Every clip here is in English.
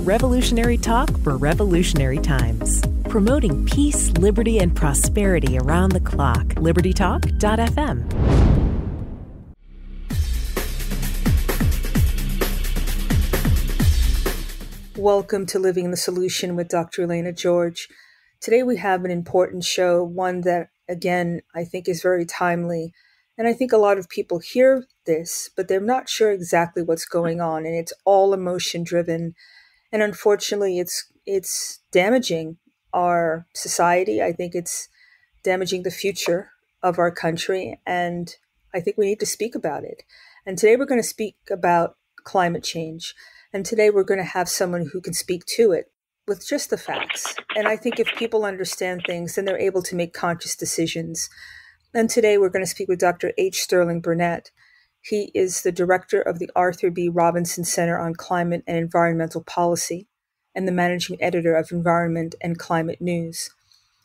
Revolutionary talk for revolutionary times. Promoting peace, liberty, and prosperity around the clock. LibertyTalk.fm. Welcome to Living the Solution with Dr. Elena George. Today we have an important show, one that, again, I think is very timely. And I think a lot of people hear this, but they're not sure exactly what's going on. And it's all emotion driven. And unfortunately, it's damaging our society. I think it's damaging the future of our country. And I think we need to speak about it. And today we're going to speak about climate change. And today we're going to have someone who can speak to it with just the facts. And I think if people understand things, then they're able to make conscious decisions. And today we're going to speak with Dr. H. Sterling Burnett. He is the director of the Arthur B. Robinson Center on Climate and Environmental Policy and the managing editor of Environment and Climate News.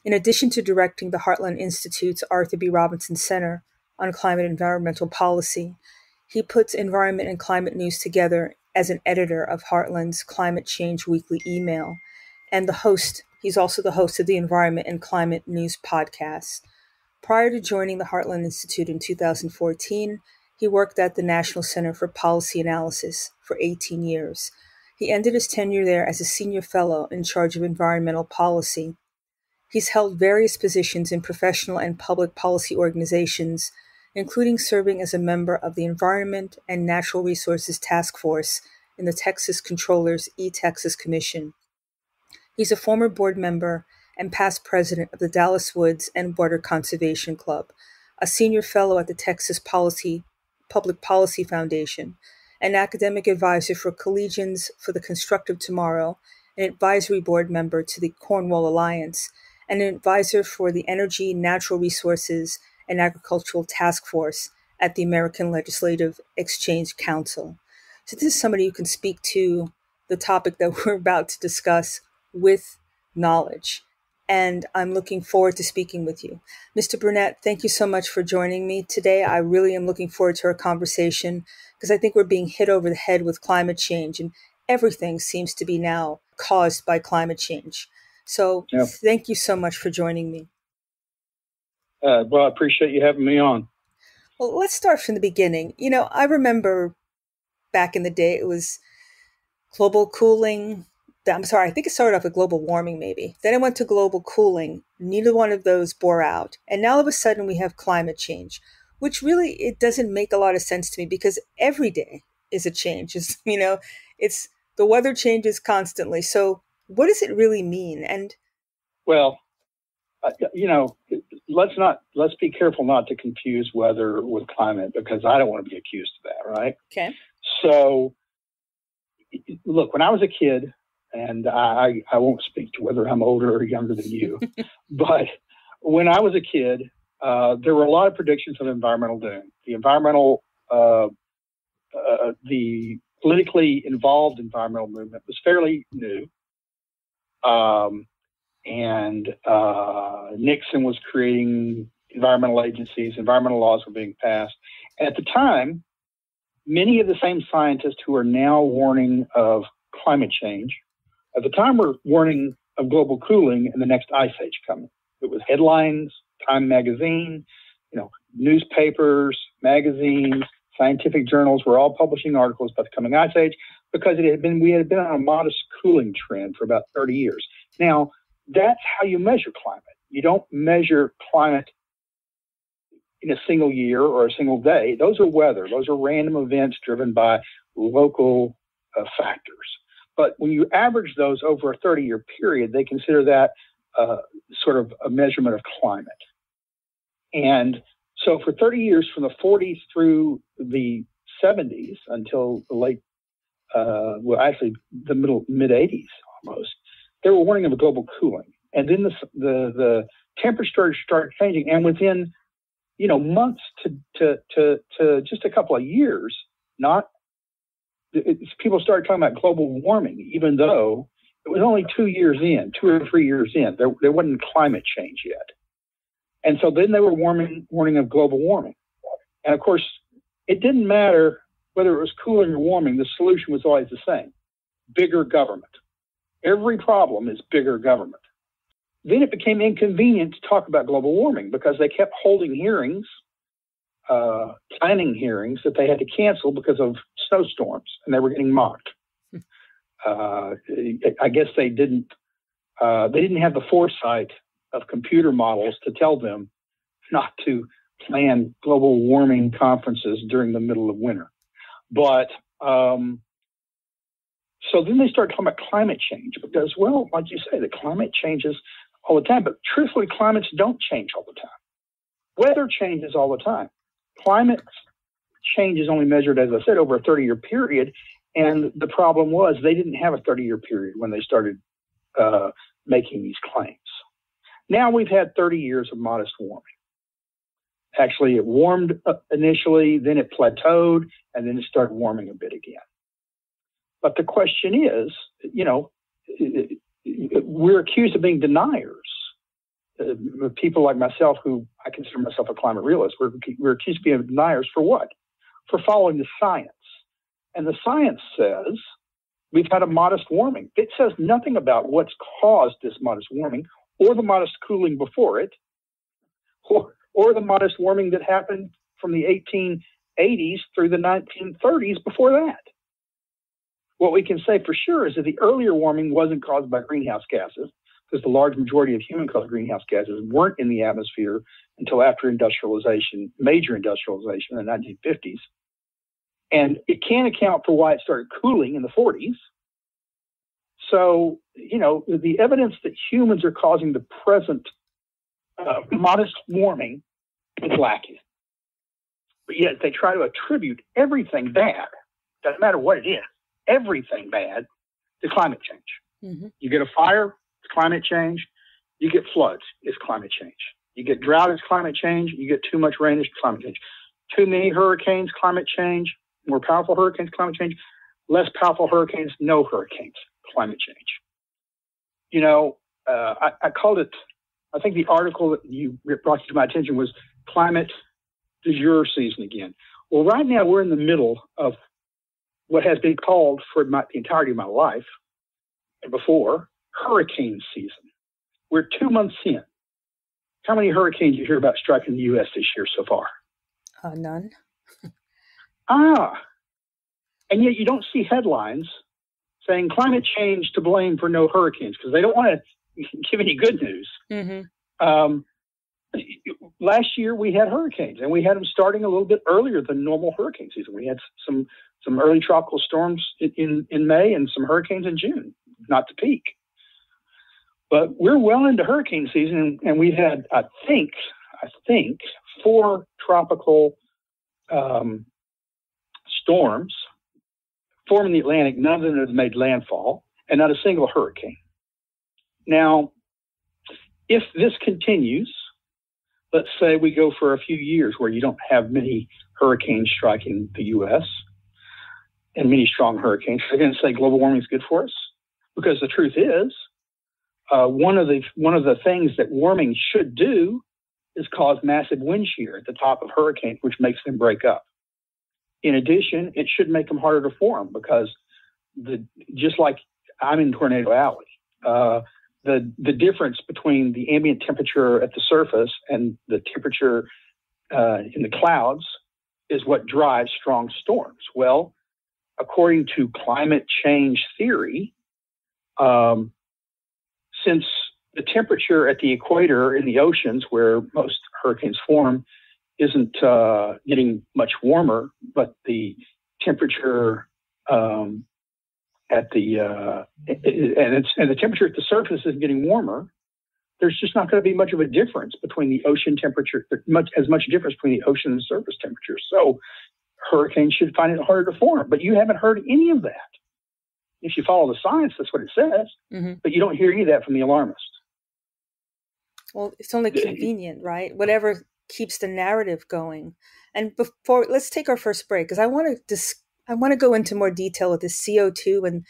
In addition to directing the Heartland Institute's Arthur B. Robinson Center on Climate and Environmental Policy, he puts environment and climate news together as an editor of Heartland's Climate Change Weekly email and he's also the host of the Environment and Climate News podcast. Prior to joining the Heartland Institute in 2014, he worked at the National Center for Policy Analysis for 18 years. He ended his tenure there as a senior fellow in charge of environmental policy. He's held various positions in professional and public policy organizations, including serving as a member of the Environment and Natural Resources Task Force in the Texas Comptroller's E-Texas Commission. He's a former board member and past president of the Dallas Woods and Water Conservation Club, a senior fellow at the Texas Public Policy Foundation, an academic advisor for Collegians for the Constructive Tomorrow, an advisory board member to the Cornwall Alliance, and an advisor for the Energy, Natural Resources, and Agricultural Task Force at the American Legislative Exchange Council. So this is somebody who can speak to the topic that we're about to discuss with knowledge. And I'm looking forward to speaking with you. Mr. Burnett, thank you so much for joining me today. I really am looking forward to our conversation because I think we're being hit over the head with climate change, and everything seems to be now caused by climate change. So Thank you so much for joining me. Well, I appreciate you having me on. Well, let's start from the beginning. You know, I remember back in the day, it was global cooling. I think it started off with global warming, maybe. Then it went to global cooling. Neither one of those bore out. And now all of a sudden we have climate change, which really, it doesn't make a lot of sense to me because every day is a change. It's the weather changes constantly. So what does it really mean? And well, let's be careful not to confuse weather with climate because I don't want to be accused of that, right? Okay. So look, when I was a kid, and I won't speak to whether I'm older or younger than you, but when I was a kid, there were a lot of predictions of environmental doom. The politically involved environmental movement was fairly new. And Nixon was creating environmental agencies, environmental laws were being passed. And at the time, many of the same scientists who are now warning of climate change, at the time were warning of global cooling and the next ice age coming. It was headlines, Time magazine, newspapers, magazines, scientific journals were all publishing articles about the coming ice age because we had been on a modest cooling trend for about 30 years. Now, that's how you measure climate. You don't measure climate in a single year or a single day. Those are weather. Those are random events driven by local factors. But when you average those over a 30-year period, they consider that sort of a measurement of climate. And so for 30 years, from the 40s through the 70s until the mid-80s almost, they were warning of a global cooling. And then the temperature started changing. And within, months to just a couple of years, people started talking about global warming, even though it was only 2 or 3 years in. There wasn't climate change yet. And so then they were warning of global warming. And of course, it didn't matter whether it was cooling or warming, the solution was always the same: bigger government. Every problem is bigger government. Then it became inconvenient to talk about global warming because they kept holding hearings, planning hearings that they had to cancel because of snowstorms, and they were getting mocked. I guess they didn't have the foresight of computer models to tell them not to plan global warming conferences during the middle of winter. But so then they started talking about climate change because, well, like you say, the climate changes all the time. But truthfully, climates don't change all the time. Weather changes all the time. Climate change is only measured, as I said, over a 30-year period. And the problem was they didn't have a 30-year period when they started making these claims. Now we've had 30 years of modest warming. Actually, it warmed up initially, then it plateaued, and then it started warming a bit again. But the question is, we're accused of being deniers. People like myself, who I consider myself a climate realist, we're accused of being deniers for what? For following the science. And the science says we've had a modest warming. It says nothing about what's caused this modest warming or the modest cooling before it or the modest warming that happened from the 1880s through the 1930s before that. What we can say for sure is that the earlier warming wasn't caused by greenhouse gases, because the large majority of human-caused greenhouse gases weren't in the atmosphere until after industrialization, major industrialization in the 1950s. And it can't account for why it started cooling in the 40s. So, the evidence that humans are causing the present modest warming is lacking. But yet they try to attribute everything bad, doesn't matter what it is, everything bad, to climate change. Mm-hmm. You get a fire, it's climate change. You get floods, it's climate change. You get drought, it's climate change. You get too much rain, it's climate change. Too many hurricanes, climate change. More powerful hurricanes, climate change. Less powerful hurricanes, no hurricanes, climate change. I called it, I think the article that you brought to my attention was climate du jour season again. Well, right now we're in the middle of what has been called for the entirety of my life and before hurricane season. We're 2 months in. How many hurricanes do you hear about striking the U.S. this year so far? None. And yet you don't see headlines saying climate change to blame for no hurricanes, because they don't want to give any good news. Mm-hmm. Last year we had hurricanes, and we had them starting a little bit earlier than normal hurricane season. We had some early tropical storms in May and some hurricanes in June, not to peak. But we're well into hurricane season, and we've had, I think, 4 tropical storms form in the Atlantic. None of them have made landfall, and not a single hurricane. Now, if this continues, let's say we go for a few years where you don't have many hurricanes striking the U.S. and many strong hurricanes, they're going to say global warming is good for us, because the truth is, one of the things that warming should do is cause massive wind shear at the top of hurricanes, which makes them break up. In addition, it should make them harder to form, because just like I'm in Tornado Alley, the difference between the ambient temperature at the surface and the temperature in the clouds is what drives strong storms. Well, according to climate change theory, since the temperature at the equator in the oceans where most hurricanes form isn't getting much warmer, but the temperature at the the temperature at the surface is getting warmer, there's just not going to be much of a difference between the ocean temperature, as much difference between the ocean and surface temperature. So hurricanes should find it harder to form, but you haven't heard any of that. If you follow the science, that's what it says, mm-hmm. But you don't hear any of that from the alarmists. Well, it's only convenient, right? Whatever keeps the narrative going. And let's take our first break, because I want to go into more detail with the CO2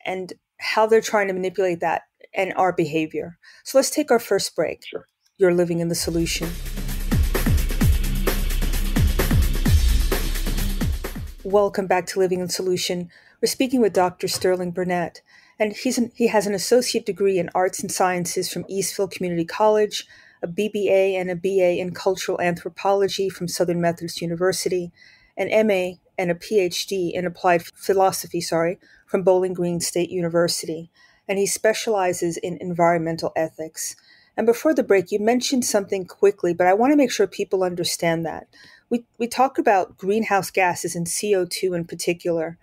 and how they're trying to manipulate that and our behavior. So let's take our first break. Sure. You're living in the solution. Welcome back to Living in Solution. We're speaking with Dr. Sterling Burnett. And he has an associate degree in arts and sciences from Eastville Community College, a BBA and a BA in cultural anthropology from Southern Methodist University, an MA and a PhD in applied philosophy, from Bowling Green State University. And he specializes in environmental ethics. And before the break, you mentioned something quickly, but I want to make sure people understand that. We talk about greenhouse gases and CO2 in particular.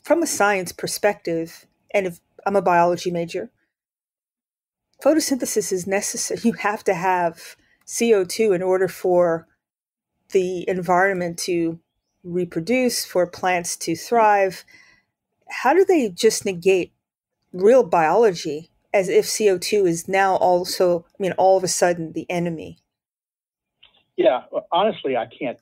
From a science perspective, and if I'm a biology major, photosynthesis is necessary. You have to have CO2 in order for the environment to reproduce, for plants to thrive. How do they just negate real biology as if CO2 is now also, all of a sudden the enemy? Yeah, honestly, I can't,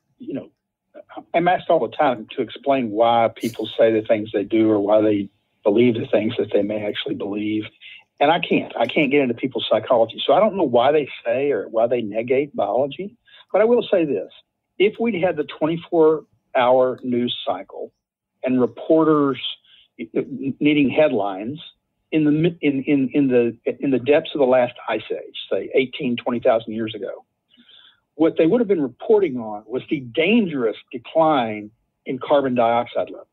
I'm asked all the time to explain why people say the things they do or why they believe the things that they may actually believe. And I can't get into people's psychology. So I don't know why they say or why they negate biology. But I will say this. If we'd had the 24-hour news cycle and reporters needing headlines in the depths of the last ice age, say 20,000 years ago, what they would have been reporting on was the dangerous decline in carbon dioxide levels.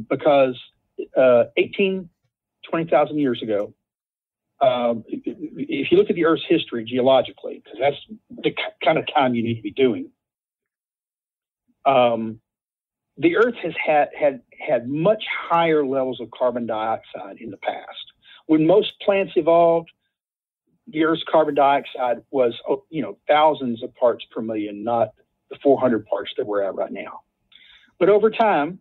Because 20,000 years ago, if you look at the Earth's history geologically, because that's the kind of time you need to be doing, the Earth has had much higher levels of carbon dioxide in the past. When most plants evolved, the Earth's carbon dioxide was, thousands of parts per million, not the 400 parts that we're at right now. But over time,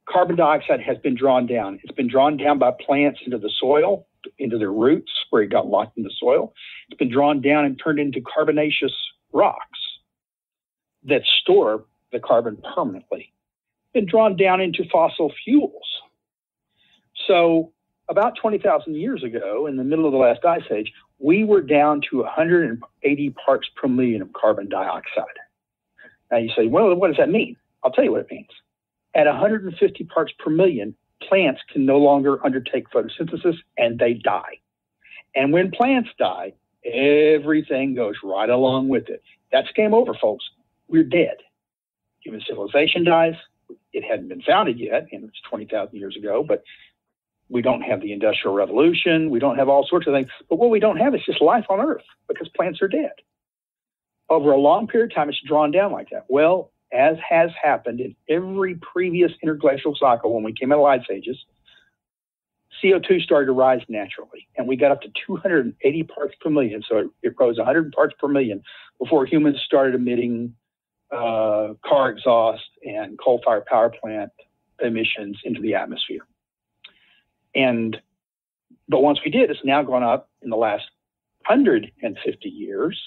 carbon dioxide has been drawn down. It's been drawn down by plants into the soil, into their roots, where it got locked in the soil. It's been drawn down and turned into carbonaceous rocks that store the carbon permanently. It's been drawn down into fossil fuels. So about 20,000 years ago, in the middle of the last ice age, we were down to 180 parts per million of carbon dioxide. Now you say, well, what does that mean? I'll tell you what it means. At 150 parts per million, plants can no longer undertake photosynthesis and they die. And when plants die, everything goes right along with it. That's game over, folks. We're dead. Human civilization dies. It hadn't been founded yet, and it's 20,000 years ago, but we don't have the Industrial Revolution. We don't have all sorts of things. But what we don't have is just life on Earth because plants are dead. Over a long period of time, it's drawn down like that. Well, as has happened in every previous interglacial cycle when we came out of ice ages, CO2 started to rise naturally, and we got up to 280 parts per million. So it rose 100 parts per million before humans started emitting car exhaust and coal-fired power plant emissions into the atmosphere. But once we did, it's now gone up in the last 150 years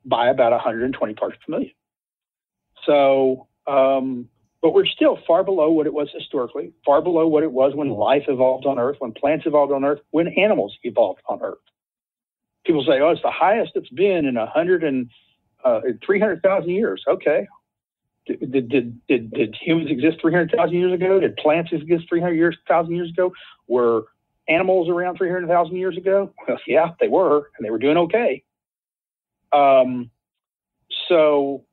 by about 120 parts per million. So, but we're still far below what it was historically, far below what it was when life evolved on Earth, when plants evolved on Earth, when animals evolved on Earth. People say, oh, it's the highest it's been in 300,000 years. Okay. Did humans exist 300,000 years ago? Did plants exist 300,000 years ago? Were animals around 300,000 years ago? Well, yeah, they were, and they were doing okay. So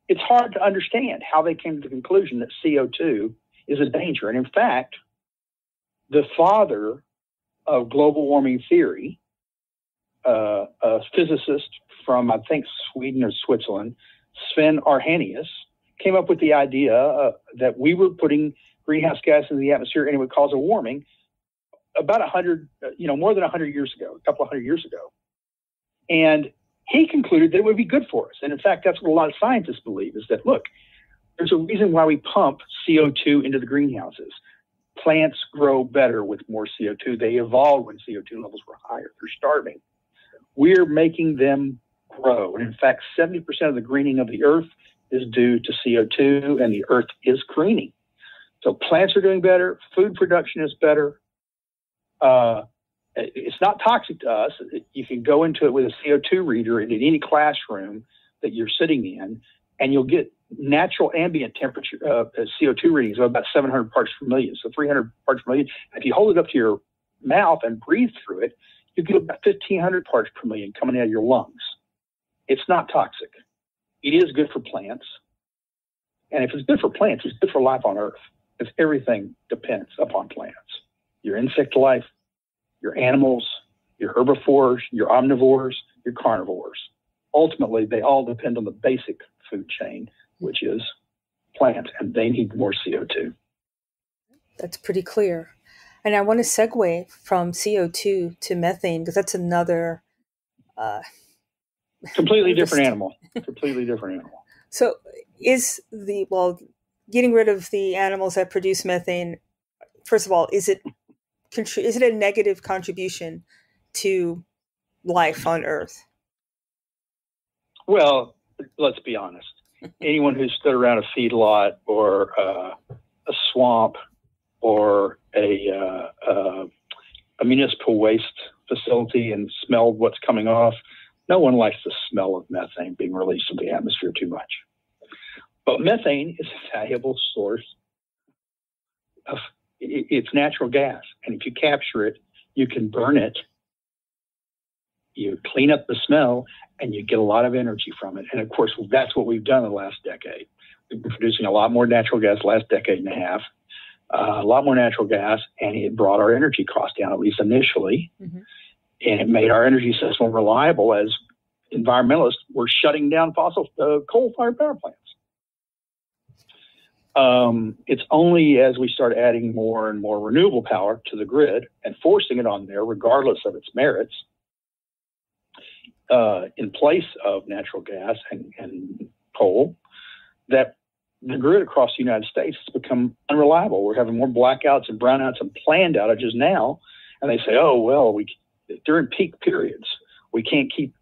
it's hard to understand how they came to the conclusion that CO2 is a danger. And in fact, the father of global warming theory, a physicist from, I think, Sweden or Switzerland, Sven Arrhenius, came up with the idea that we were putting greenhouse gas into the atmosphere and it would cause a warming about more than 100 years ago, a couple of 100 years ago. And he concluded that it would be good for us. And in fact, that's what a lot of scientists believe, is that, look, there's a reason why we pump CO2 into the greenhouses. Plants grow better with more CO2. They evolved when CO2 levels were higher. They're starving. We're making them grow. And in fact, 70% of the greening of the earth is due to CO2, and the earth is greening. So plants are doing better. Food production is better. It's not toxic to us. You can go into it with a CO2 reader in any classroom that you're sitting in, and you'll get natural ambient temperature, CO2 readings of about 700 parts per million, so 300 parts per million. If you hold it up to your mouth and breathe through it, you get about 1,500 parts per million coming out of your lungs. It's not toxic. It is good for plants. And if it's good for plants, it's good for life on Earth, because everything depends upon plants. Your insect life, your animals, your herbivores, your omnivores, your carnivores. Ultimately, they all depend on the basic food chain, which is plants, and they need more CO2. That's pretty clear. And I want to segue from CO2 to methane, because that's another completely different animal. Completely different animal. So getting rid of the animals that produce methane, first of all, is it a negative contribution to life on Earth? Well, let's be honest. Anyone who's stood around a feedlot or a swamp or a municipal waste facility and smelled what's coming off, no one likes the smell of methane being released into the atmosphere too much. But methane is a valuable source of it's natural gas. And if you capture it, you can burn it, you clean up the smell, and you get a lot of energy from it. And of course, that's what we've done in the last decade. We've been producing a lot more natural gas the last decade and a half, a lot more natural gas, and it brought our energy costs down, at least initially. Mm-hmm. And it made our energy system reliable as environmentalists were shutting down coal-fired power plants. It's only as we start adding more and more renewable power to the grid and forcing it on there, regardless of its merits, in place of natural gas and coal, that the grid across the United States has become unreliable. We're having more blackouts and brownouts and planned outages now, and they say, "Oh well, during peak periods we can't keep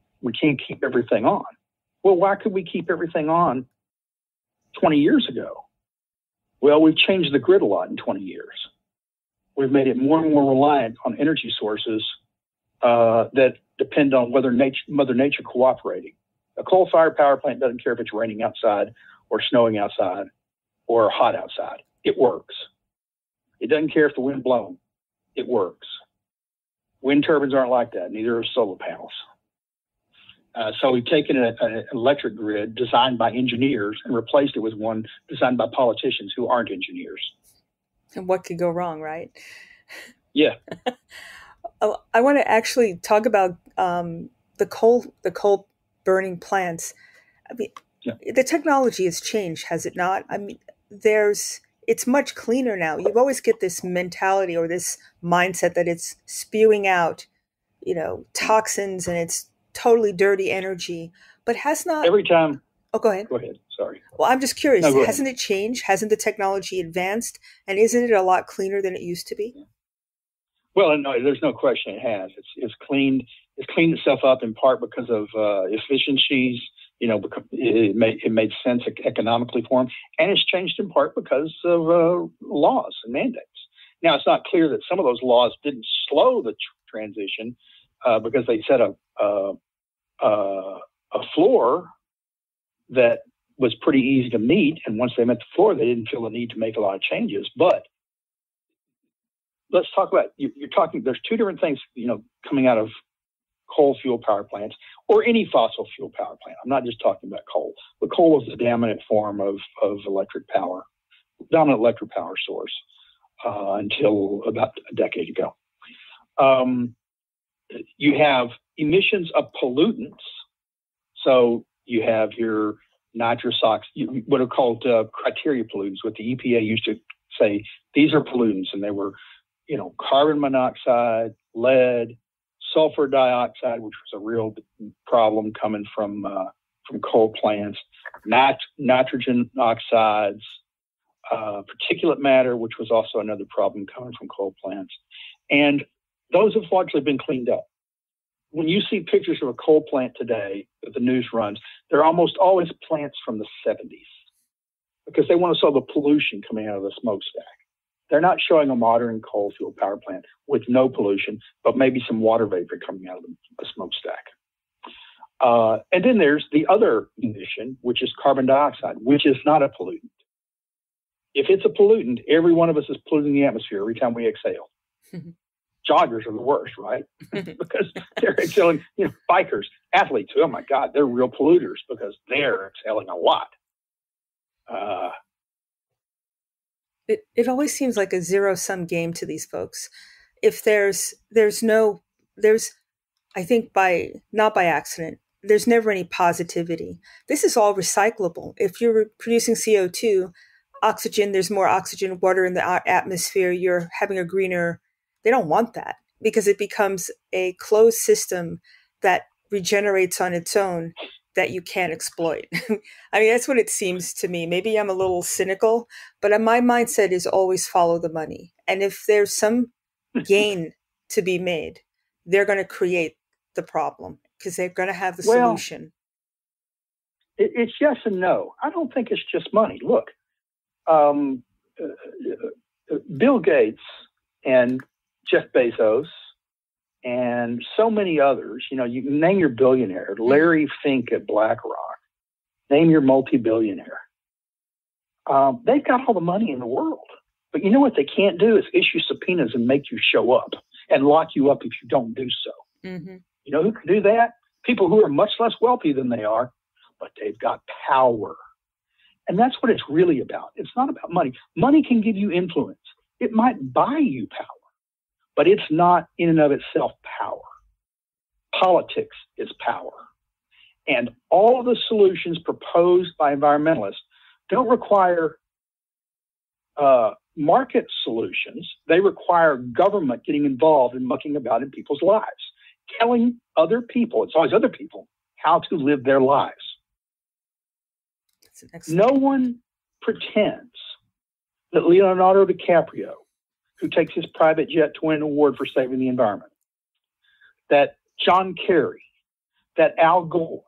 everything on." Well, why could we keep everything on 20 years ago? Well, we've changed the grid a lot in 20 years. We've made it more and more reliant on energy sources that depend on whether Mother Nature cooperating. A coal-fired power plant doesn't care if it's raining outside or snowing outside or hot outside. It works. It doesn't care if the wind blows. It works. Wind turbines aren't like that. Neither are solar panels. So we've taken an electric grid designed by engineers and replaced it with one designed by politicians who aren't engineers. And what could go wrong, right? Yeah. I want to actually talk about the coal burning plants. I mean, yeah. The technology has changed, has it not? I mean, it's much cleaner now. You always get this mentality or this mindset that it's spewing out, toxins, and it's totally dirty energy, but has not every time. Oh, go ahead. Go ahead. Sorry. Well, I'm just curious. No, hasn't it changed? Hasn't the technology advanced? And isn't it a lot cleaner than it used to be? Well, no, there's no question it has. It's cleaned itself up in part because of efficiencies. Because it made sense economically for them, and it's changed in part because of laws and mandates. Now, it's not clear that some of those laws didn't slow the transition because they set a floor that was pretty easy to meet, and once they met the floor, they didn't feel the need to make a lot of changes. But let's talk about you're talking. There's two different things, coming out of coal fuel power plants or any fossil fuel power plant. I'm not just talking about coal, but coal is the dominant form of electric power, dominant electric power source until about a decade ago. You have emissions of pollutants. So you have your nitrous oxide, what are called criteria pollutants, what the EPA used to say, these are pollutants. And they were, carbon monoxide, lead, sulfur dioxide, which was a real problem coming from coal plants, nitrogen oxides, particulate matter, which was also another problem coming from coal plants. And those have largely been cleaned up. When you see pictures of a coal plant today that the news runs, they're almost always plants from the 70s because they want to show the pollution coming out of the smokestack. They're not showing a modern coal fuel power plant with no pollution, but maybe some water vapor coming out of the smokestack. And then there's the other emission, which is carbon dioxide, which is not a pollutant. If it's a pollutant, every one of us is polluting the atmosphere every time we exhale. Joggers are the worst, right? Because they're exhaling, bikers, athletes, oh my God, they're real polluters because they're exhaling a lot. It always seems like a zero-sum game to these folks. If there's I think not by accident, there's never any positivity. This is all recyclable. If you're producing CO2, oxygen, there's more oxygen, water in the atmosphere, you're having a greener, they don't want that because it becomes a closed system that regenerates on its own that you can't exploit. I mean, that's what it seems to me. Maybe I'm a little cynical, but my mindset is always follow the money. And if there's some gain to be made, they're going to create the problem because they're going to have the solution. It's yes and no. I don't think it's just money. Look, Bill Gates and Jeff Bezos and so many others, you can name your billionaire, Larry Fink at BlackRock, name your multi-billionaire. They've got all the money in the world. But you know what they can't do is issue subpoenas and make you show up and lock you up if you don't do so. Mm-hmm. You know who can do that? People who are much less wealthy than they are, but they've got power. And that's what it's really about. It's not about money. Money can give you influence. It might buy you power, but it's not in and of itself power. Politics is power. And all of the solutions proposed by environmentalists don't require market solutions. They require government getting involved and mucking about in people's lives, telling other people, it's always other people, how to live their lives. No one pretends that Leonardo DiCaprio, who takes his private jet to win an award for saving the environment, that John Kerry, that Al Gore,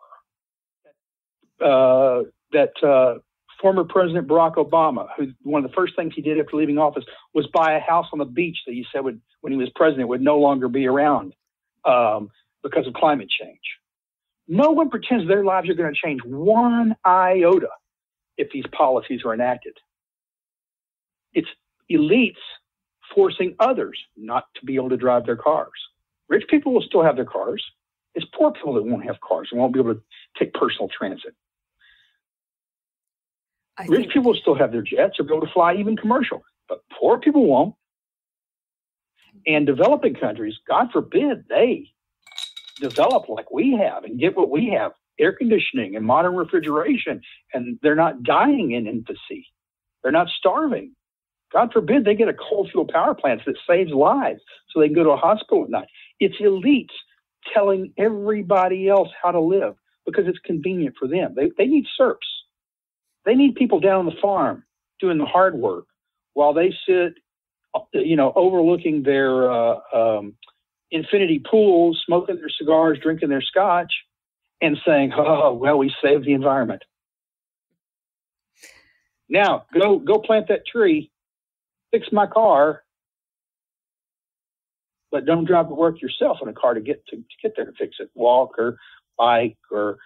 that former President Barack Obama, who one of the first things he did after leaving office was buy a house on the beach that he said would, when he was president, would no longer be around because of climate change. No one pretends their lives are going to change one iota if these policies are enacted. It's elites forcing others not to be able to drive their cars. Rich people will still have their cars. It's poor people that won't have cars and won't be able to take personal transit. Rich people will still have their jets or be able to fly even commercial, but poor people won't. And developing countries, God forbid, they develop like we have and get what we have, air conditioning and modern refrigeration, and they're not dying in infancy. They're not starving. God forbid they get a coal fuel power plant that saves lives so they can go to a hospital at night. It's elites telling everybody else how to live because it's convenient for them. They need SERPs. They need people down on the farm doing the hard work while they sit, overlooking their infinity pools, smoking their cigars, drinking their scotch, and saying, "Oh, well, we saved the environment. Now go plant that tree, fix my car, but don't drive to work yourself in a car to get there to fix it. Walk or bike or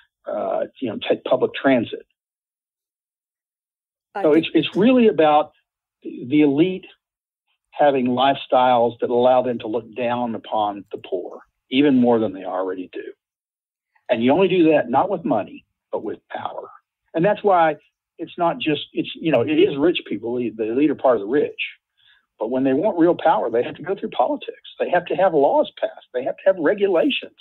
take public transit." So it's really about the elite having lifestyles that allow them to look down upon the poor, even more than they already do. And you only do that not with money, but with power. And that's why it's not just, it is rich people, the elite are part of the rich. But when they want real power, they have to go through politics. They have to have laws passed. They have to have regulations.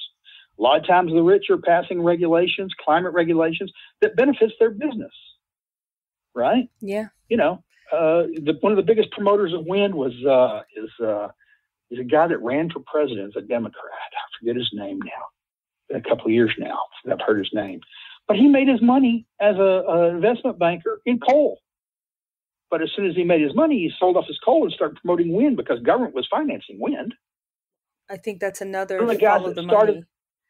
A lot of times the rich are passing regulations, climate regulations, that benefits their business. Right? Yeah. One of the biggest promoters of wind is a guy that ran for president, a Democrat. I forget his name now. Been a couple of years now since I've heard his name. But he made his money as an investment banker in coal. But as soon as he made his money, he sold off his coal and started promoting wind because government was financing wind. I think that's another follow the money.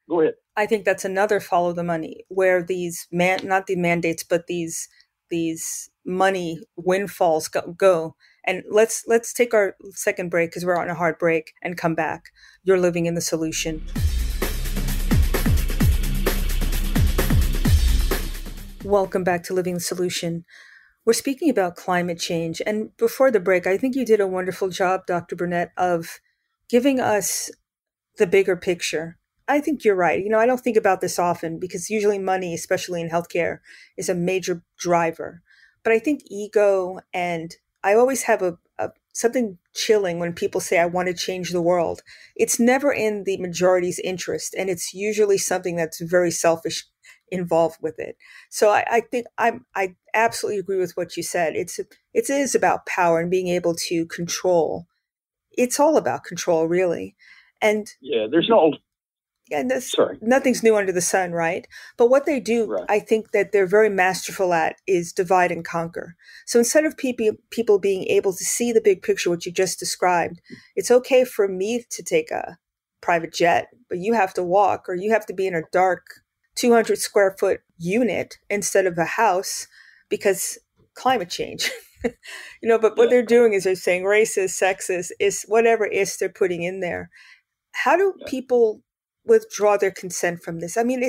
Go ahead. I think that's another follow the money, where these not the mandates, but these money windfalls go. And let's take our second break because we're on a hard break and come back. You're living in the solution. Welcome back to Living the Solution. We're speaking about climate change. And before the break, I think you did a wonderful job, Dr. Burnett, of giving us the bigger picture. I think you're right. I don't think about this often because usually money, especially in healthcare, is a major driver. But I think ego, and I always have something chilling when people say, I want to change the world. It's never in the majority's interest. And it's usually something that's very selfish involved with it. So I think I absolutely agree with what you said. It is about power and being able to control. It's all about control, really. And there's no nothing's new under the sun, right? But what they do, right. I think that they're very masterful at is divide and conquer. So instead of people being able to see the big picture, what you just described, it's okay for me to take a private jet, but you have to walk, or you have to be in a dark 200 square foot unit instead of a house because climate change. But what they're doing is they're saying racist, sexist, is whatever is they're putting in there. How do people withdraw their consent from this? I mean,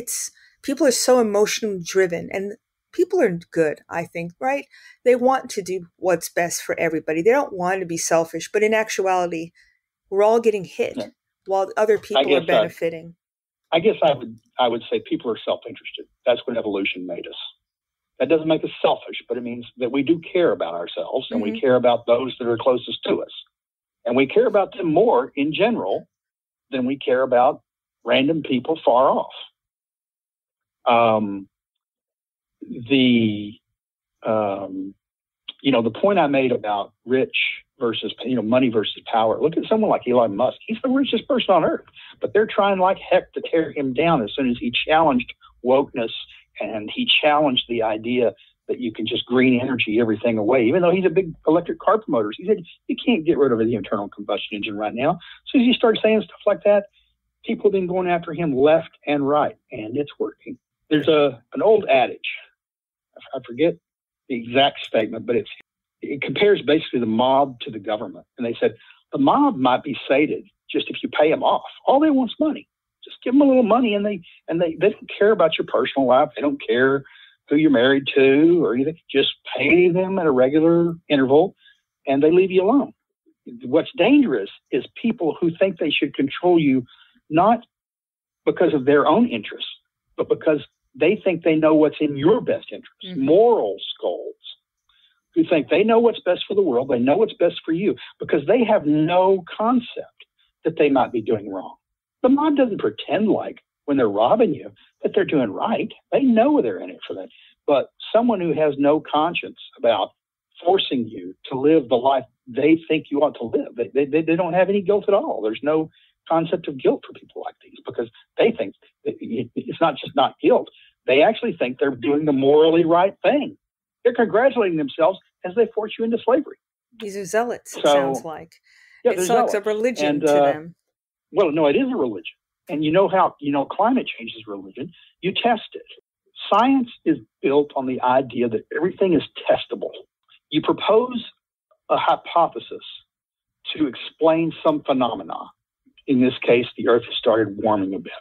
people are so emotionally driven, and people are good, I think, right? They want to do what's best for everybody. They don't want to be selfish, but in actuality, we're all getting hit while other people are benefiting. I guess I would say people are self-interested. That's what evolution made us. That doesn't make us selfish, but it means that we do care about ourselves, and we care about those that are closest to us. And we care about them more in general than we care about random people far off. The point I made about rich versus, money versus power. Look at someone like Elon Musk. He's the richest person on earth, but they're trying like heck to tear him down as soon as he challenged wokeness and he challenged the idea that you can just green energy everything away, even though he's a big electric car promoter. He said, you can't get rid of the internal combustion engine right now. So as you start saying stuff like that, people have been going after him left and right, and it's working. There's an old adage. I forget the exact statement, but it compares basically the mob to the government. And they said, the mob might be sated just if you pay them off. All they want is money. Just give them a little money, and they don't care about your personal life. They don't care who you're married to or anything. Just pay them at a regular interval, and they leave you alone. What's dangerous is people who think they should control you, not because of their own interests, but because they think they know what's in your best interest. Moral skulls who think they know what's best for the world, they know what's best for you, because they have no concept that they might be doing wrong. The mob doesn't pretend like when they're robbing you that they're doing right. They know they're in it for that. But someone who has no conscience about forcing you to live the life they think you ought to live, they don't have any guilt at all. There's no concept of guilt for people like these, because they think it's not just not guilt. They actually think they're doing the morally right thing. They're congratulating themselves as they force you into slavery. These are zealots, it sounds like. Yeah, it's like a religion to them. Well, no, it is a religion. And climate change is religion. You test it. Science is built on the idea that everything is testable. You propose a hypothesis to explain some phenomena. In this case, the Earth has started warming a bit.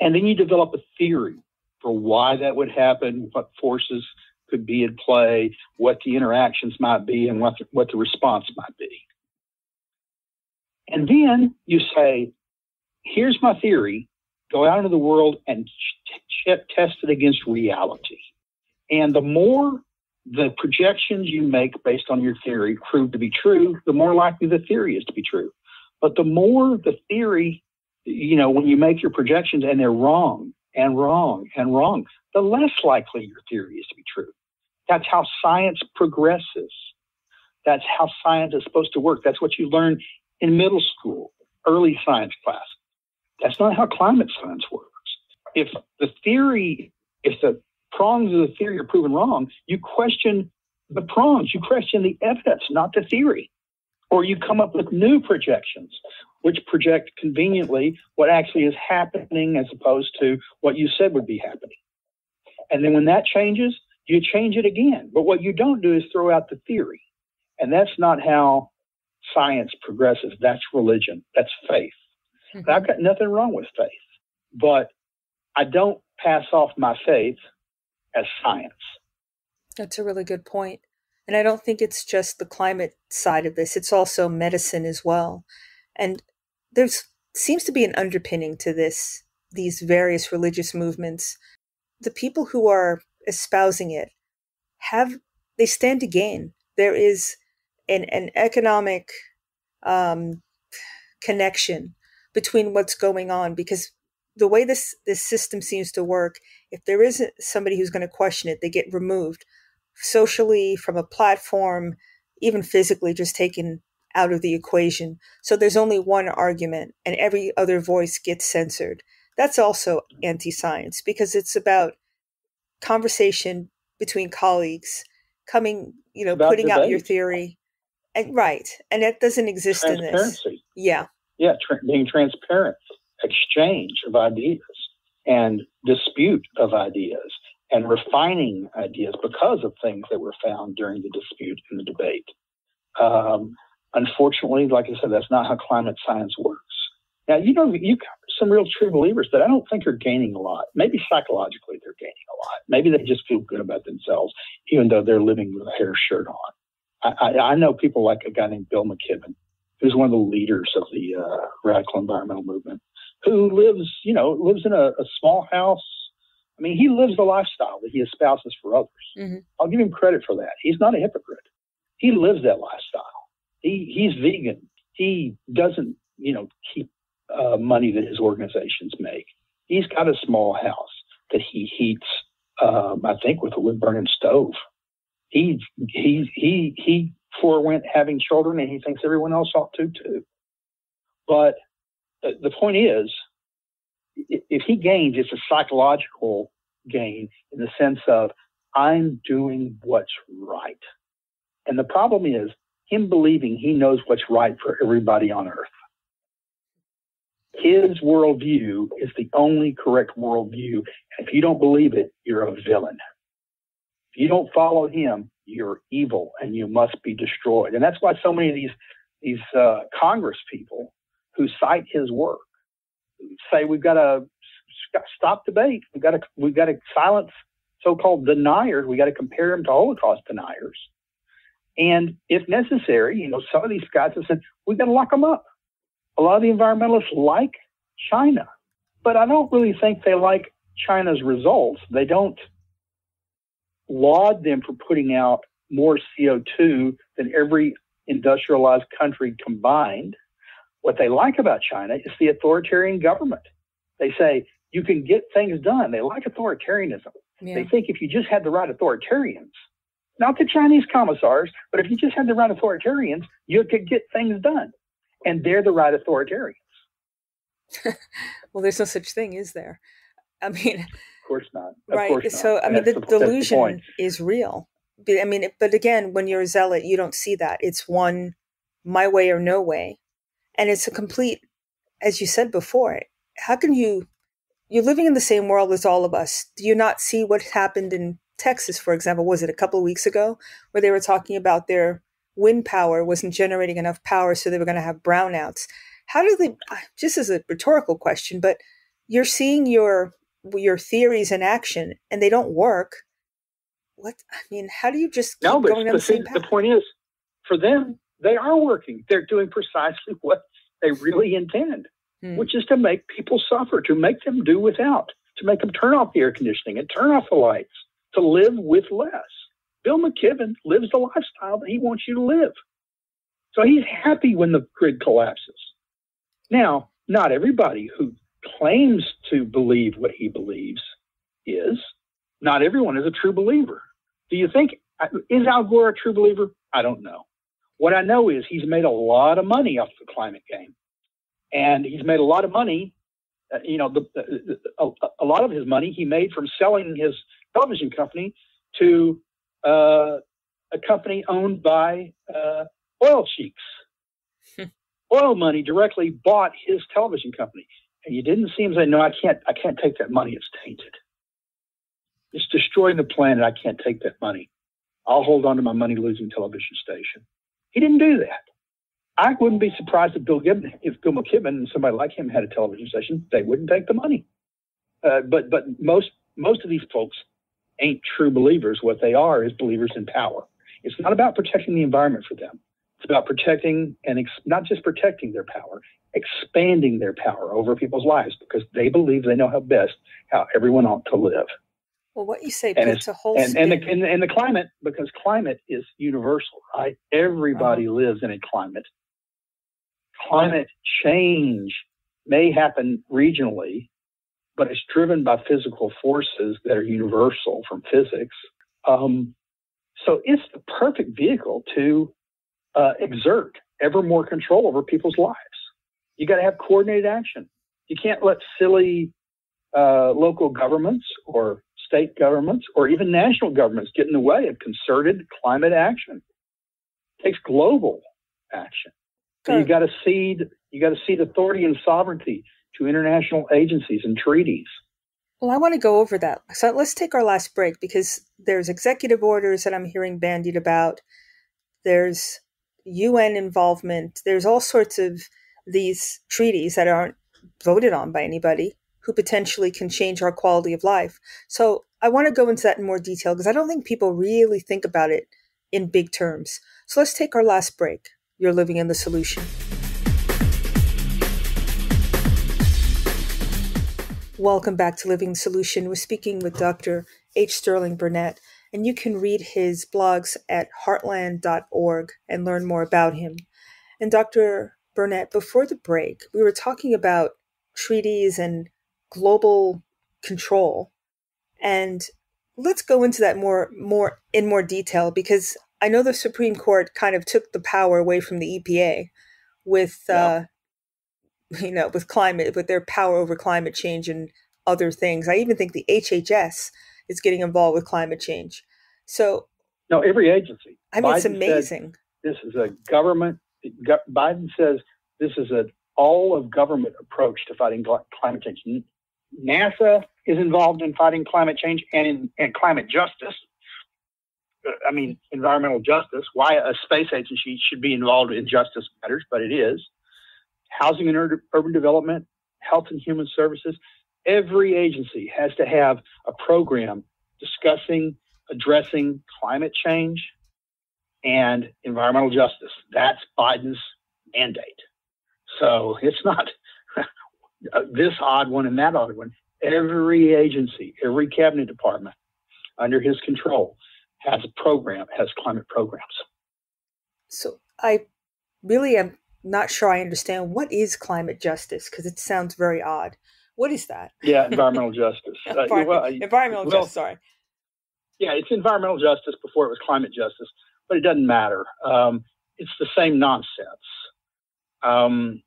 And then you develop a theory for why that would happen, what forces could be in play, what the interactions might be, and what the response might be. And then you say, here's my theory, go out into the world and test it against reality. And the more the projections you make based on your theory prove to be true, the more likely the theory is to be true. But the more the theory, when you make your projections and they're wrong and wrong and wrong, the less likely your theory is to be true. That's how science progresses. That's how science is supposed to work. That's what you learn in middle school, early science class. That's not how climate science works. If the prongs of the theory are proven wrong, you question the prongs. You question the evidence, not the theory. Or you come up with new projections, which project conveniently what actually is happening as opposed to what you said would be happening. And then when that changes, you change it again. But what you don't do is throw out the theory. And that's not how science progresses. That's religion. That's faith. Mm-hmm. I've got nothing wrong with faith. But I don't pass off my faith as science. That's a really good point. And I don't think it's just the climate side of this, it's also medicine as well. And there's seems to be an underpinning to these various religious movements. The people who are espousing it they stand to gain. There is an economic connection between what's going on, because the way this system seems to work, if there isn't somebody who's going to question it, they get removed socially from a platform, even physically just taken out of the equation. So there's only one argument and every other voice gets censored. That's also anti-science, because it's about conversation between colleagues, putting debate. out your theory. And right. And that doesn't exist in this. Transparency. Yeah. Yeah, being transparent, exchange of ideas and dispute of ideas and refining ideas because of things that were found during the dispute and the debate. Unfortunately, like I said, that's not how climate science works. Now, you cover some real true believers that I don't think are gaining a lot. Maybe psychologically they're gaining a lot. Maybe they just feel good about themselves, even though they're living with a hair shirt on. I know people like a guy named Bill McKibben, who's one of the leaders of the radical environmental movement, who lives in a small house. I mean, he lives the lifestyle that he espouses for others. Mm-hmm. I'll give him credit for that. He's not a hypocrite. He lives that lifestyle. He's vegan. He doesn't, keep money that his organizations make. He's got a small house that he heats, I think, with a wood-burning stove. He forewent having children, and he thinks everyone else ought to too. But the point is, if he gains, it's a psychological gain in the sense of, I'm doing what's right. And the problem is him believing he knows what's right for everybody on earth. His worldview is the only correct worldview. And if you don't believe it, you're a villain. If you don't follow him, you're evil and you must be destroyed. And that's why so many of these Congress people who cite his work say we've got to stop debate. We've got to silence so-called deniers. We got to compare them to Holocaust deniers. And if necessary, some of these guys have said we've got to lock them up. A lot of the environmentalists like China, but I don't really think they like China's results. They don't laud them for putting out more CO2 than every industrialized country combined. What they like about China is the authoritarian government. They say you can get things done. They like authoritarianism. Yeah. They think if you just had the right authoritarians, not the Chinese commissars, but if you just had the right authoritarians, you could get things done. And they're the right authoritarians. Well, there's no such thing, is there? I mean, of course not. Right. Course not. So, I mean, the delusion is real. I mean, but again, when you're a zealot, you don't see that. It's one, my way or no way. And it's a complete, as you said before, how can you're living in the same world as all of us. Do you not see what happened in Texas, for example? Was it a couple of weeks ago where they were talking about their wind power wasn't generating enough power, so they were going to have brownouts? How do they, just as a rhetorical question, but you're seeing your theories in action and they don't work. How do you just keep going on the same path? The point is, for them, they are working. They're doing precisely what they really intend, which is to make people suffer, to make them do without, to make them turn off the air conditioning and turn off the lights, to live with less. Bill McKibben lives the lifestyle that he wants you to live. So he's happy when the grid collapses. Now, not everybody who claims to believe what he believes is. Not everyone is a true believer. Do you think, is Al Gore a true believer? I don't know. What I know is he's made a lot of money off the climate game. And he's made a lot of money, a lot of his money he made from selling his television company to a company owned by oil sheiks. Oil money directly bought his television company. And you didn't see him say, no, I can't take that money. It's tainted. It's destroying the planet. I can't take that money. I'll hold on to my money-losing television station. He didn't do that. I wouldn't be surprised if Bill McKibben and somebody like him had a television station, they wouldn't take the money. But most of these folks ain't true believers. What they are is believers in power. It's not about protecting the environment for them. It's about protecting and not just protecting their power, expanding their power over people's lives, because they believe they know how everyone ought to live. Well, what you say puts a whole spin. And the climate, because climate is universal, right? Everybody lives in a climate. Climate change may happen regionally, but it's driven by physical forces that are universal from physics. So it's the perfect vehicle to exert ever more control over people's lives. You got to have coordinated action. You can't let silly local governments or state governments or even national governments get in the way of concerted climate action. It takes global action. So you got to cede authority and sovereignty to international agencies and treaties. Well, I want to go over that. So let's take our last break, because there's executive orders that I'm hearing bandied about. There's UN involvement. There's all sorts of these treaties that aren't voted on by anybody who potentially can change our quality of life. So I want to go into that in more detail, because I don't think people really think about it in big terms. So let's take our last break. You're living in the solution. Welcome back to Living the Solution. We're speaking with Dr. H. Sterling Burnett, and you can read his blogs at heartland.org and learn more about him. And Dr. Burnett, before the break, we were talking about treaties and global control. And let's go into that in more detail, because I know the Supreme Court kind of took the power away from the EPA with with their power over climate change and other things. I even think the HHS is getting involved with climate change. So, no, every agency. I mean, Biden, it's amazing. This is a government. Biden says this is an all of government approach to fighting climate change. NASA is involved in fighting climate change and climate justice. I mean, environmental justice. Why a space agency should be involved in justice matters, but it is. Housing and urban development, health and human services. Every agency has to have a program addressing climate change and environmental justice. That's Biden's mandate. So it's not this odd one and that odd one. Every agency, every cabinet department under his control has climate programs. So I really am not sure I understand, what is climate justice, because it sounds very odd. What is that? Yeah, environmental justice. Environmental justice, sorry. Yeah, it's environmental justice before it was climate justice, but it doesn't matter. It's the same nonsense.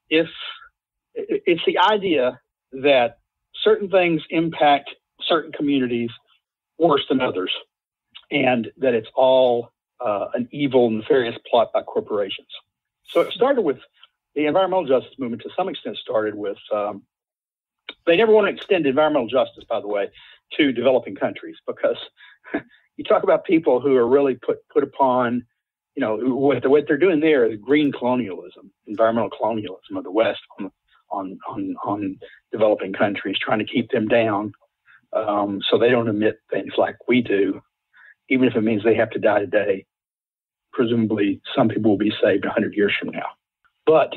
It's the idea that certain things impact certain communities worse than others, and that it's all an evil, nefarious plot by corporations. So it started with the environmental justice movement. To some extent, started with they never want to extend environmental justice, by the way, to developing countries, because you talk about people who are really put upon, what they're doing there is green colonialism, environmental colonialism of the West on developing countries, trying to keep them down so they don't emit things like we do, even if it means they have to die today. Presumably, some people will be saved 100 years from now. But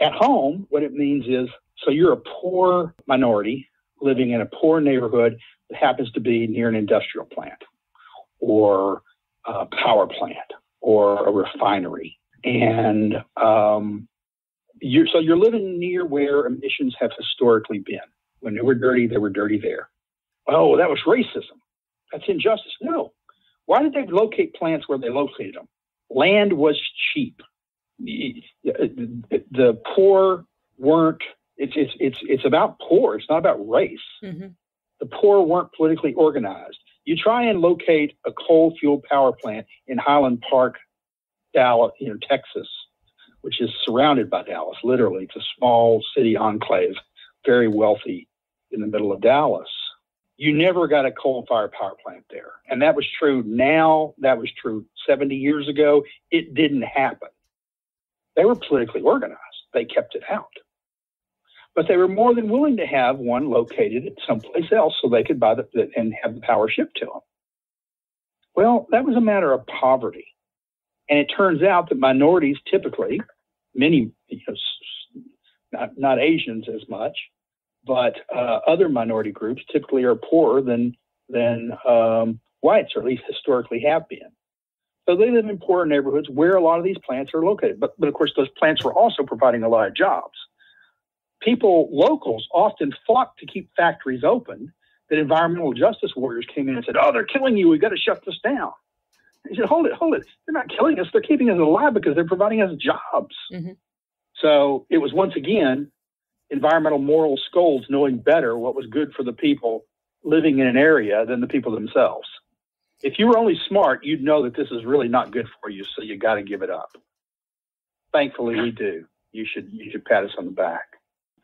at home, what it means is, so you're a poor minority living in a poor neighborhood that happens to be near an industrial plant or a power plant or a refinery. And you're living near where emissions have historically been. When they were dirty there. Oh, that was racism. That's injustice. No. Why did they locate plants where they located them? Land was cheap. The poor weren't. It's about poor. It's not about race. Mm-hmm. The poor weren't politically organized. You try and locate a coal-fueled power plant in Highland Park, Dallas, Texas, which is surrounded by Dallas. Literally, it's a small city enclave, very wealthy in the middle of Dallas. You never got a coal-fired power plant there. And that was true now. That was true 70 years ago. It didn't happen. They were politically organized. They kept it out. But they were more than willing to have one located at someplace else so they could buy and have the power shipped to them. Well, that was a matter of poverty. And it turns out that minorities typically, many, not Asians as much, but other minority groups typically are poorer than whites, or at least historically have been. So they live in poorer neighborhoods where a lot of these plants are located. But of course, those plants were also providing a lot of jobs. Locals often flocked to keep factories open, that environmental justice warriors came in and said, "Oh, they're killing you. We've got to shut this down." He said, hold it. They're not killing us. They're keeping us alive because they're providing us jobs. Mm-hmm. So it was, once again, environmental moral scolds knowing better what was good for the people living in an area than the people themselves. If you were only smart, you'd know that this is really not good for you, so you got to give it up. Thankfully, we do. You should pat us on the back.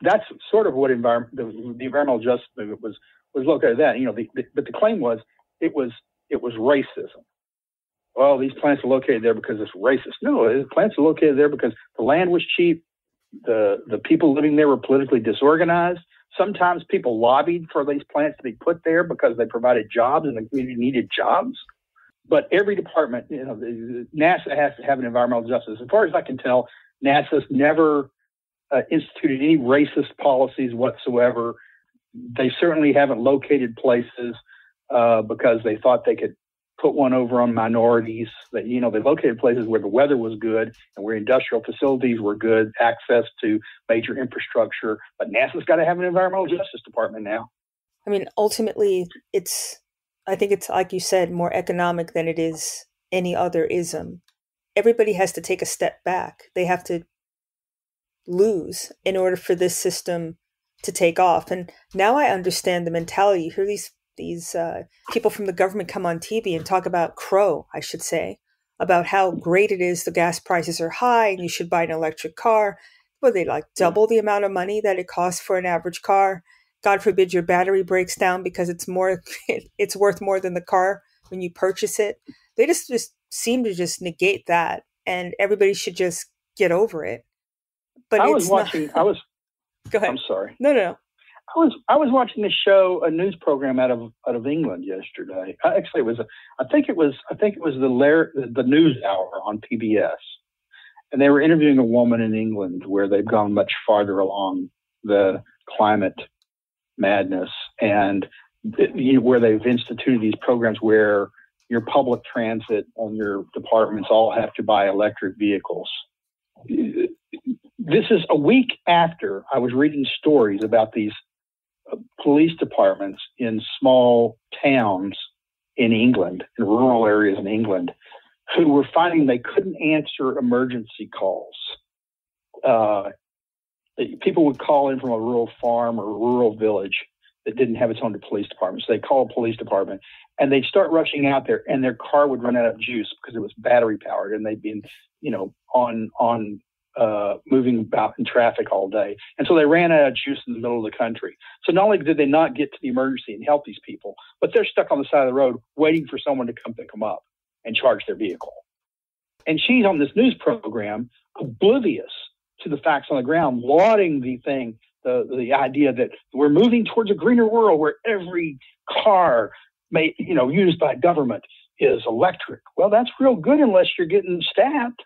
That's sort of what the environmental justice movement was located at. But the claim was it was racism. Well, these plants are located there because it's racist. No, the plants are located there because the land was cheap. The people living there were politically disorganized. Sometimes people lobbied for these plants to be put there because they provided jobs and the community needed jobs. But every department, NASA has to have an environmental justice. As far as I can tell, NASA's never instituted any racist policies whatsoever. They certainly haven't located places because they thought they could put one over on minorities. They located places where the weather was good and where industrial facilities were good, access to major infrastructure. But NASA's got to have an environmental justice department now. I mean, ultimately, I think it's, like you said, more economic than it is any other ism. Everybody has to take a step back. They have to lose in order for this system to take off. And now I understand the mentality. You hear these people from the government come on TV and talk about about how great it is. The gas prices are high and you should buy an electric car. Well, they double the amount of money that it costs for an average car. God forbid your battery breaks down because it's worth more than the car when you purchase it. They just seem to just negate that, and everybody should just get over it. But Go ahead. I'm sorry. No. I was watching a news program out of England yesterday. Actually, I think it was the News Hour on PBS, and they were interviewing a woman in England where they've gone much farther along the climate madness, and where they've instituted these programs where your public transit and your departments all have to buy electric vehicles. This is a week after I was reading stories about these police departments in small towns in England, in rural areas in England, who were finding they couldn't answer emergency calls. People would call in from a rural farm or a rural village that didn't have its own police department. So they'd call a police department and they'd start rushing out there, and their car would run out of juice because it was battery powered, and they'd been, on moving about in traffic all day. And so they ran out of juice in the middle of the country. So not only did they not get to the emergency and help these people, but they're stuck on the side of the road waiting for someone to come pick them up and charge their vehicle. And she's on this news program, oblivious to the facts on the ground, lauding the idea that we're moving towards a greener world where every car used by government is electric. Well, that's real good unless you're getting stabbed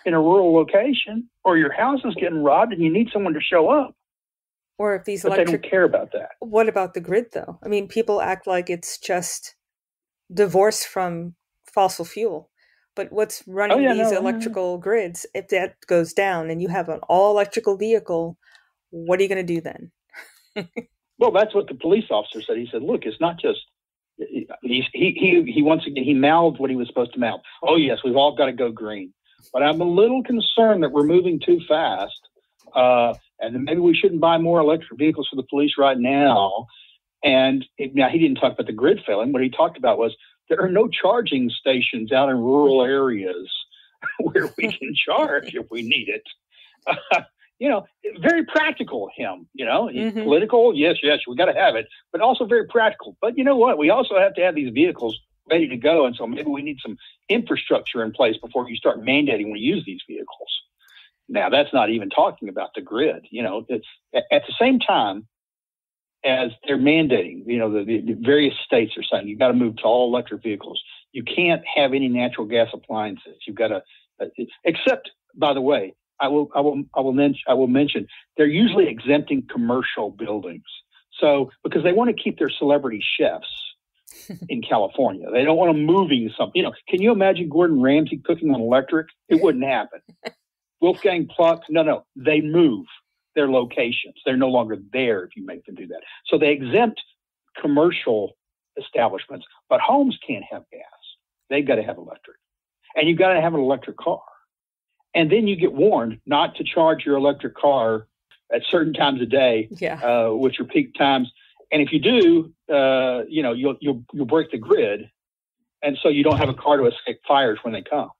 in a rural location, or your house is getting robbed and you need someone to show up. Or if these they don't care about that. What about the grid, though? I mean, people act like it's just divorced from fossil fuel. But what's running electrical grids, if that goes down and you have an all-electrical vehicle, what are you going to do then? Well, that's what the police officer said. He said, look, it's not just... He once again, he mouthed what he was supposed to mouth. Oh, yes, we've all got to go green. But I'm a little concerned that we're moving too fast, and maybe we shouldn't buy more electric vehicles for the police right now. And now he didn't talk about the grid failing. What he talked about was there are no charging stations out in rural areas where we can charge if we need it. Very practical, him, He's political. Yes, we got to have it, but also very practical. But you know what? We also have to have these vehicles ready to go. And so maybe we need some infrastructure in place before you start mandating when you use these vehicles. Now, that's not even talking about the grid. It's at the same time as they're mandating, the various states are saying you've got to move to all electric vehicles. You can't have any natural gas appliances. You've got to, except, by the way, I will mention they're usually exempting commercial buildings. So because they want to keep their celebrity chefs in California, they don't want them moving something. Can you imagine Gordon Ramsay cooking on electric? It wouldn't happen. Wolfgang Puck, no, they move their locations. They're no longer there if you make them do that. So they exempt commercial establishments, but homes can't have gas. They've got to have electric. And you've got to have an electric car. And then you get warned not to charge your electric car at certain times of day, which are peak times. And if you do, you'll break the grid. And so you don't have a car to escape fires when they come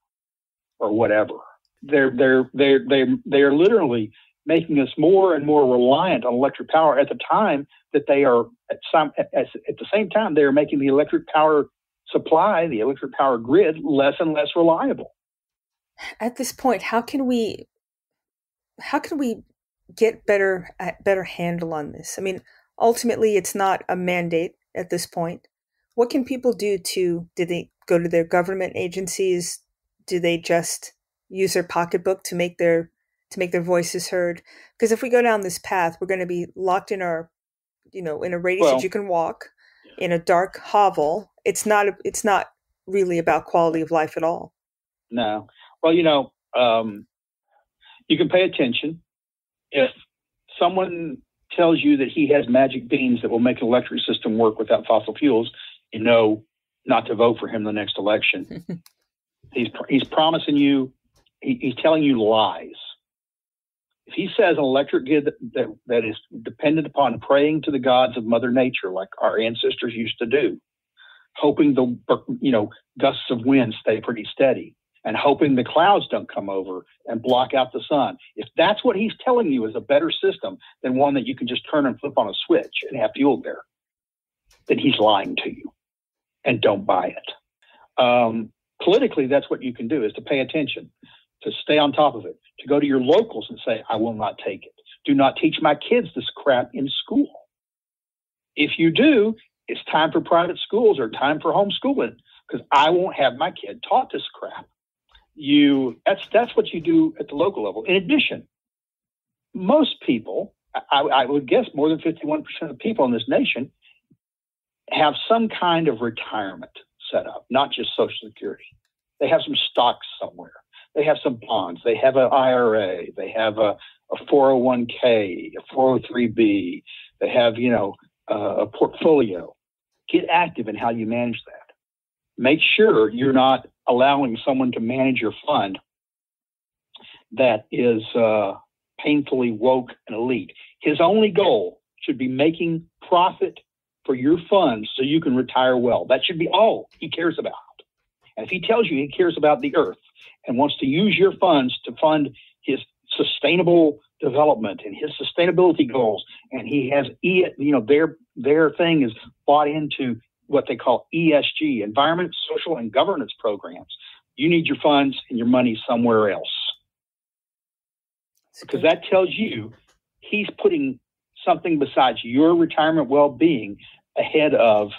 or whatever. They're literally making us more and more reliant on electric power at the time that they are at the same time they are making the electric power supply, the electric power grid, less and less reliable. At this point, how can we get better handle on this? I mean, ultimately, it's not a mandate at this point. What can people do do they go to their government agencies? Do they just use their pocketbook to make their voices heard? Because if we go down this path, we're going to be locked in our, in a radius that you can walk in a dark hovel. It's not really about quality of life at all. No. Well, you can pay attention. If someone tells you that he has magic beans that will make an electric system work without fossil fuels, not to vote for him the next election. He's promising you, he's telling you lies. If he says an electric grid that is dependent upon praying to the gods of Mother Nature, like our ancestors used to do, hoping the gusts of wind stay pretty steady, and hoping the clouds don't come over and block out the sun. If that's what he's telling you is a better system than one that you can just turn and flip on a switch and have fuel there, then he's lying to you, and don't buy it. Politically, that's what you can do, is to pay attention, to stay on top of it, to go to your locals and say, I will not take it. Do not teach my kids this crap in school. If you do, it's time for private schools or time for homeschooling, because I won't have my kid taught this crap. That's what you do at the local level. In addition, most people, I would guess more than 51% of people in this nation, have some kind of retirement set up, not just Social Security. They have some stocks somewhere. They have some bonds. They have an IRA. They have a 401k, a 403b. They have, a portfolio. Get active in how you manage that. Make sure you're not allowing someone to manage your fund that is painfully woke and elite. His only goal should be making profit for your funds so you can retire well. That should be all he cares about. And if he tells you he cares about the earth and wants to use your funds to fund his sustainable development and his sustainability goals, and he has, their thing is bought into what they call ESG, environment, social, and governance programs, you need your funds and your money somewhere else. Because that tells you he's putting something besides your retirement well-being ahead of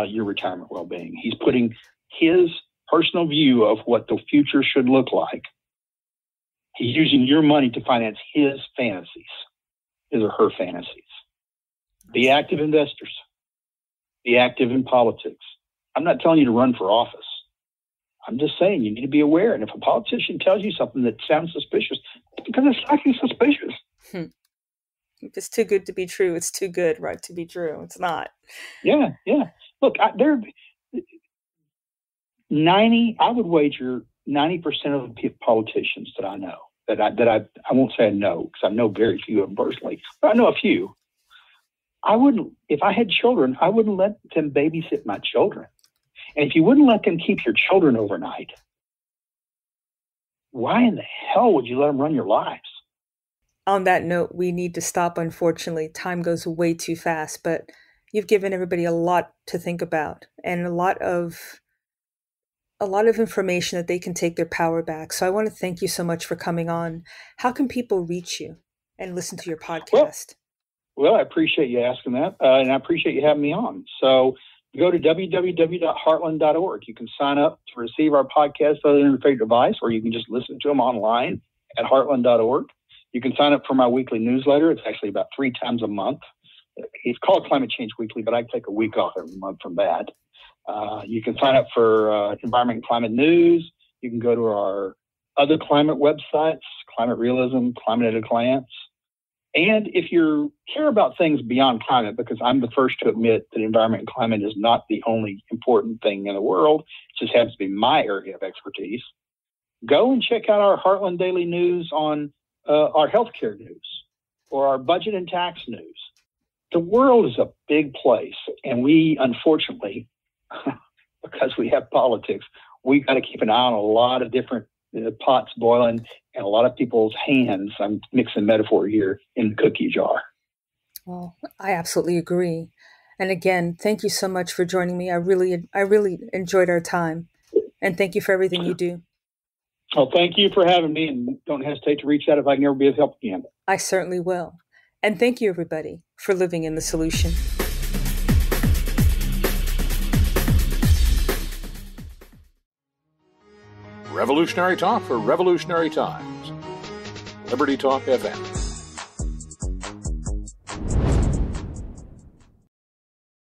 your retirement well-being. He's putting his personal view of what the future should look like. He's using your money to finance his fantasies, his or her fantasies. Be active investors. Be active in politics. I'm not telling you to run for office. I'm just saying you need to be aware. And if a politician tells you something that sounds suspicious, it's because it's fucking suspicious. If it's too good to be true, it's too good, right, to be true. It's not. Yeah. Look, I would wager 90% of the politicians that I know, that I won't say I know, because I know very few of them personally, but I know a few. If I had children, I wouldn't let them babysit my children. And if you wouldn't let them keep your children overnight, why in the hell would you let them run your lives? On that note, we need to stop, unfortunately. Time goes way too fast, but you've given everybody a lot to think about and a lot of a lot of information that they can take their power back. So I want to thank you so much for coming on. How can people reach you and listen to your podcast? Well, I appreciate you asking that, and I appreciate you having me on. So go to www.heartland.org. You can sign up to receive our podcast on your favorite device, or you can just listen to them online at heartland.org. You can sign up for my weekly newsletter. It's actually about 3 times a month. It's called Climate Change Weekly, but I take a week off every month from that. You can sign up for environment and climate news. You can go to our other climate websites, Climate Realism, Climate at a Glance. And if you care about things beyond climate, because I'm the first to admit that environment and climate is not the only important thing in the world, it just happens to be my area of expertise, go and check out our Heartland Daily News on our healthcare news or our budget and tax news. The world is a big place, and we, unfortunately, because we have politics, we got to keep an eye on a lot of different pots boiling and a lot of people's hands, I'm mixing metaphor here, in the cookie jar. Well, I absolutely agree. And again, thank you so much for joining me. I really enjoyed our time. And thank you for everything you do. Well, thank you for having me, and don't hesitate to reach out if I can ever be of help again. I certainly will. And thank you, everybody, for living in the solution. Revolutionary talk for revolutionary times. Liberty Talk FM.